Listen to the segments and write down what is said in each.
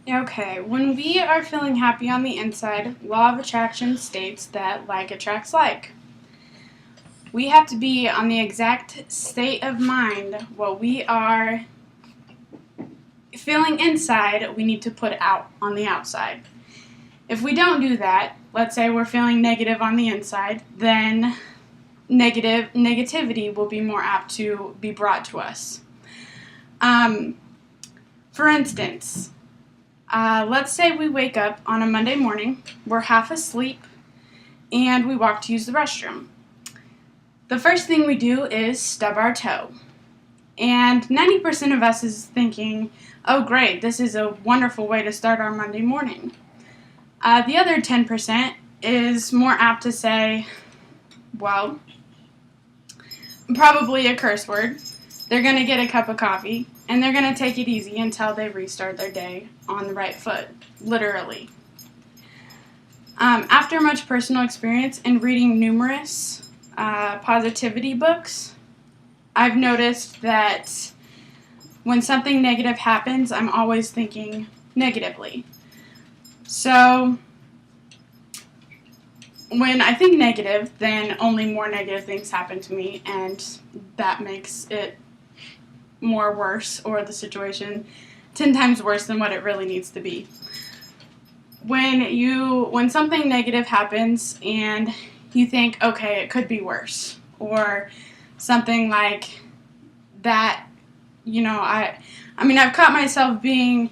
Okay, when we are feeling happy on the inside, law of attraction states that like attracts like. We have to be on the exact state of mind what we are feeling inside, we need to put out on the outside. If we don't do that, let's say we're feeling negative on the inside, then negativity will be more apt to be brought to us. For instance, let's say we wake up on a Monday morning, we're half asleep, and we walk to use the restroom. The first thing we do is stub our toe. And 90% of us is thinking, oh great, this is a wonderful way to start our Monday morning. The other 10% is more apt to say, well, probably a curse word. They're going to get a cup of coffee, and they're going to take it easy until they restart their day on the right foot, literally. After much personal experience and reading numerous positivity books, I've noticed that when something negative happens, I'm always thinking negatively. So when I think negative, then only more negative things happen to me, and that makes it more worse, or the situation 10 times worse than what it really needs to be. When something negative happens and you think, okay, it could be worse, or something like that, I've caught myself being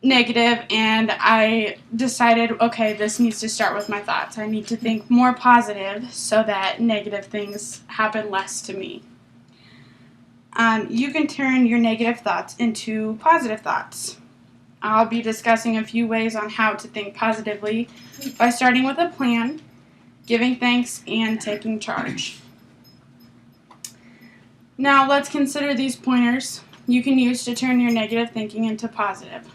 negative, and I decided, okay, this needs to start with my thoughts. I need to think more positive so that negative things happen less to me. You can turn your negative thoughts into positive thoughts. I'll be discussing a few ways on how to think positively by starting with a plan, giving thanks, and taking charge. Now let's consider these pointers you can use to turn your negative thinking into positive.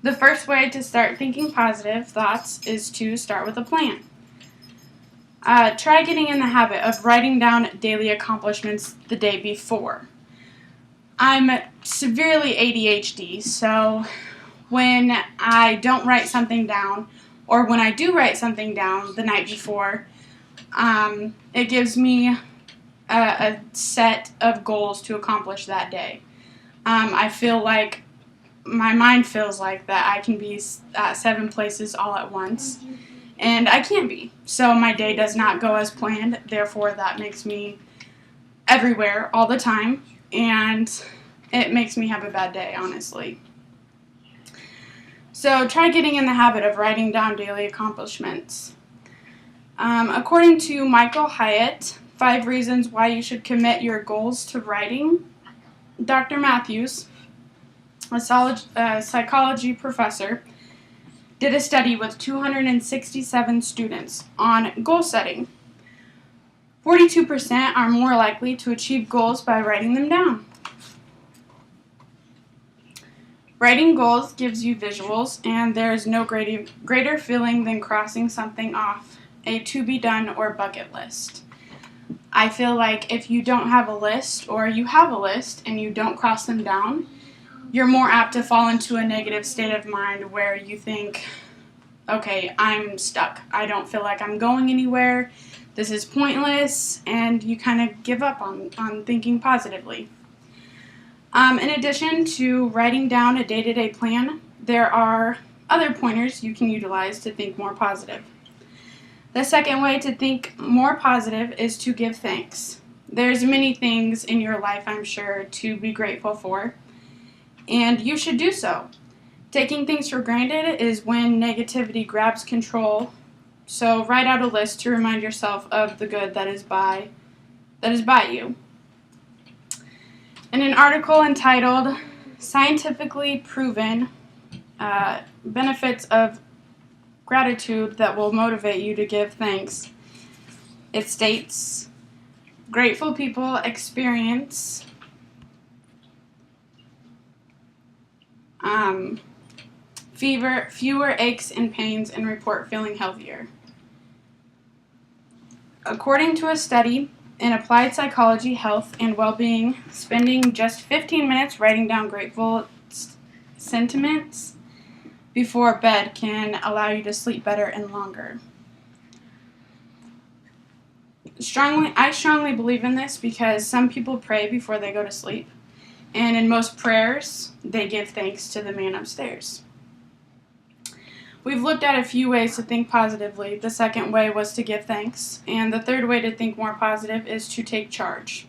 The first way to start thinking positive thoughts is to start with a plan. Try getting in the habit of writing down daily accomplishments the day before. I'm severely ADHD, so when I don't write something down, or when I do write something down the night before, it gives me a set of goals to accomplish that day. I feel like my mind feels like that I can be at 7 places all at once, and I can't be. So my day does not go as planned, therefore that makes me everywhere all the time, and it makes me have a bad day, honestly. So try getting in the habit of writing down daily accomplishments. According to Michael Hyatt, 5 reasons why you should commit your goals to writing, Dr. Matthews, a psychology professor, did a study with 267 students on goal setting. 42% are more likely to achieve goals by writing them down. Writing goals gives you visuals, and there is no greater feeling than crossing something off a to-be-done or bucket list. I feel like if you don't have a list, or you have a list and you don't cross them down, you're more apt to fall into a negative state of mind where you think, okay, I'm stuck. I don't feel like I'm going anywhere. This is pointless, and you kind of give up on thinking positively. In addition to writing down a day-to-day plan, there are other pointers you can utilize to think more positive. The second way to think more positive is to give thanks. There's many things in your life, I'm sure, to be grateful for, and you should do so. Taking things for granted is when negativity grabs control, so write out a list to remind yourself of the good that is by you. In an article entitled Scientifically Proven Benefits of Gratitude That Will Motivate You to Give Thanks, it states, grateful people experience fewer aches and pains and report feeling healthier. According to a study in Applied Psychology, Health, and Well-Being, spending just 15 minutes writing down grateful sentiments before bed can allow you to sleep better and longer. I strongly believe in this because some people pray before they go to sleep, and in most prayers, they give thanks to the man upstairs. We've looked at a few ways to think positively. The second way was to give thanks, and the third way to think more positive is to take charge.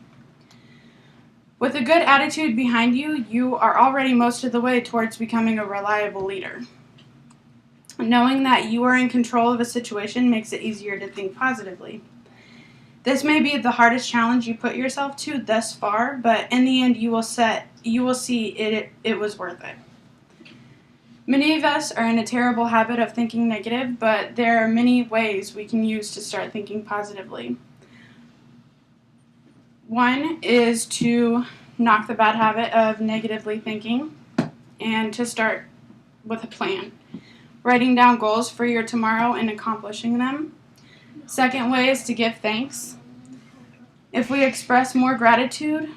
With a good attitude behind you, you are already most of the way towards becoming a reliable leader. Knowing that you are in control of a situation makes it easier to think positively. This may be the hardest challenge you put yourself to thus far, but in the end you will see it was worth it. Many of us are in a terrible habit of thinking negative, but there are many ways we can use to start thinking positively. One is to knock the bad habit of negatively thinking and to start with a plan. Writing down goals for your tomorrow and accomplishing them. Second way is to give thanks. If we express more gratitude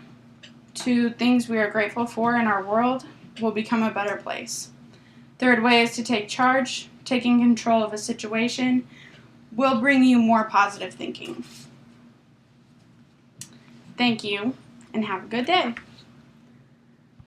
to things we are grateful for in our world, we'll become a better place. Third way is to take charge. Taking control of a situation will bring you more positive thinking. Thank you, and have a good day.